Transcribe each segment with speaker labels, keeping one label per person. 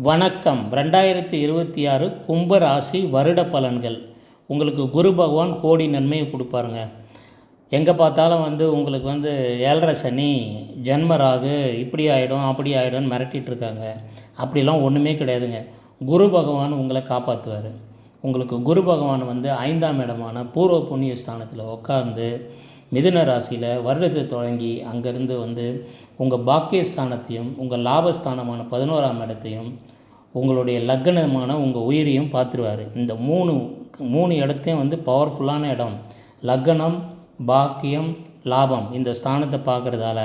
Speaker 1: வணக்கம். 2026 கும்ப ராசி வருட பலன்கள். உங்களுக்கு குரு பகவான் கோடி நன்மையை கொடுப்பாருங்க. எங்கே பார்த்தாலும் உங்களுக்கு 7.5 சனி, ஜென்ம ராகு, இப்படி ஆகிடும் அப்படி ஆகிடும்னு மிரட்டிகிட்ருக்காங்க. அப்படிலாம் ஒன்றுமே கிடையாதுங்க. குரு பகவான் உங்களை காப்பாற்றுவார். உங்களுக்கு குரு பகவான் 5ஆம் இடமான பூர்வ புண்ணிய ஸ்தானத்தில் உட்கார்ந்து மிதுன ராசியில் வருடத்தை தொடங்கி அங்கேருந்து உங்கள் பாக்கியஸ்தானத்தையும் உங்கள் லாபஸ்தானமான 11ஆம் இடத்தையும் உங்களுடைய லக்னமான உங்கள் உயிரையும் பார்த்துருவார். இந்த மூணு இடத்தையும் பவர்ஃபுல்லான இடம். லக்னம், பாக்கியம், லாபம், இந்த ஸ்தானத்தை பார்க்குறதால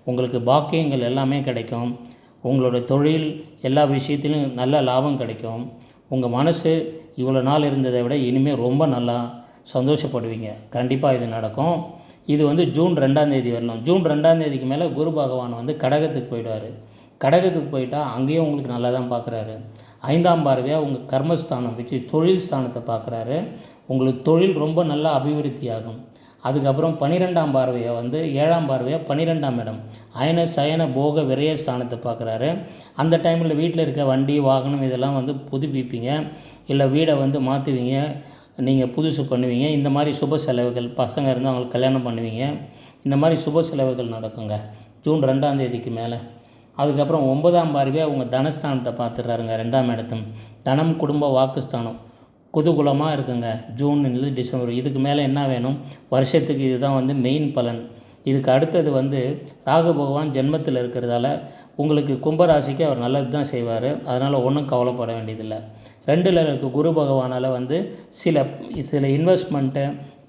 Speaker 1: உங்களுக்கு பாக்கியங்கள் எல்லாமே கிடைக்கும். உங்களோட தொழில் எல்லா விஷயத்திலும் நல்ல லாபம் கிடைக்கும். உங்கள் மனசு இவ்வளோ நாள் இருந்ததை விட இனிமேல் ரொம்ப நல்லா சந்தோஷப்படுவீங்க. கண்டிப்பாக இது நடக்கும். இது ஜூன் 2ஆம் தேதி வரலாம். ஜூன் 2ஆம் தேதிக்கு மேலே குரு பகவான் கடகத்துக்கு போயிடுவார். கடகத்துக்கு போயிட்டால் அங்கேயும் உங்களுக்கு நல்லா தான் பார்க்குறாரு. 5ஆம் பார்வையாக உங்கள் கர்மஸ்தானம் வச்சு தொழில் ஸ்தானத்தை பார்க்குறாரு. உங்களுக்கு தொழில் ரொம்ப நல்லா அபிவிருத்தி ஆகும். அதுக்கப்புறம் 12ஆம் பார்வையை 7ஆம் பார்வையாக 12ஆம் இடம் அயன சயன போக விரய ஸ்தானத்தை பார்க்குறாரு. அந்த டைமில் வீட்டில் இருக்க வண்டி வாகனம் இதெல்லாம் புதுப்பிப்பீங்க. இல்லை வீடை மாற்றுவீங்க, நீங்கள் புதுசு பண்ணுவீங்க. இந்த மாதிரி சுப செலவுகள், பசங்க இருந்தால் அவங்களுக்கு கல்யாணம் பண்ணுவீங்க. இந்த மாதிரி சுப செலவுகள் நடக்குங்க ஜூன் 2ஆம் தேதிக்கு மேலே. அதுக்கப்புறம் 9ஆம் பார்வையாக உங்கள் தனஸ்தானத்தை பார்த்துடுறாருங்க. 2ஆம் இடத்தும் தனம், குடும்ப, வாக்குஸ்தானம் குதூகூலமாக இருக்குங்க. ஜூன்லேருந்து டிசம்பர். இதுக்கு மேலே என்ன வேணும்? வருஷத்துக்கு இதுதான் மெயின் பலன். இதுக்கு அடுத்தது ராகு பகவான் ஜென்மத்தில் இருக்கிறதால உங்களுக்கு கும்பராசிக்கு அவர் நல்லது தான் செய்வார். அதனால் ஒன்றும் கவலைப்பட வேண்டியதில்லை. 2ல் இருக்க குரு பகவானால் சில இன்வெஸ்ட்மெண்ட்டு,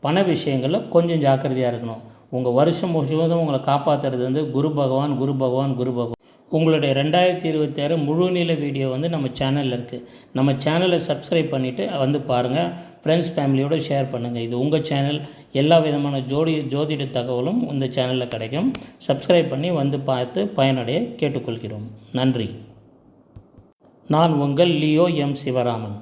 Speaker 1: பண விஷயங்களில் கொஞ்சம் ஜாக்கிரதையாக இருக்கணும். உங்கள் வருஷம் முழுவதும் உங்களை காப்பாற்றுறது குரு பகவான். உங்களுடைய 2026 முழுநிலை வீடியோ நம்ம சேனலில் இருக்குது. நம்ம சேனலை சப்ஸ்கிரைப் பண்ணிவிட்டு பாருங்கள். ஃப்ரெண்ட்ஸ் ஃபேமிலியோடு ஷேர் பண்ணுங்கள். இது உங்கள் சேனல். எல்லா விதமான ஜோதிட தகவலும் இந்த சேனலில் கிடைக்கும். சப்ஸ்கிரைப் பண்ணி பார்த்து பயனடைய கேட்டுக்கொள்கிறோம். நன்றி. நான் உங்கள் லியோ எம். சிவராமன்.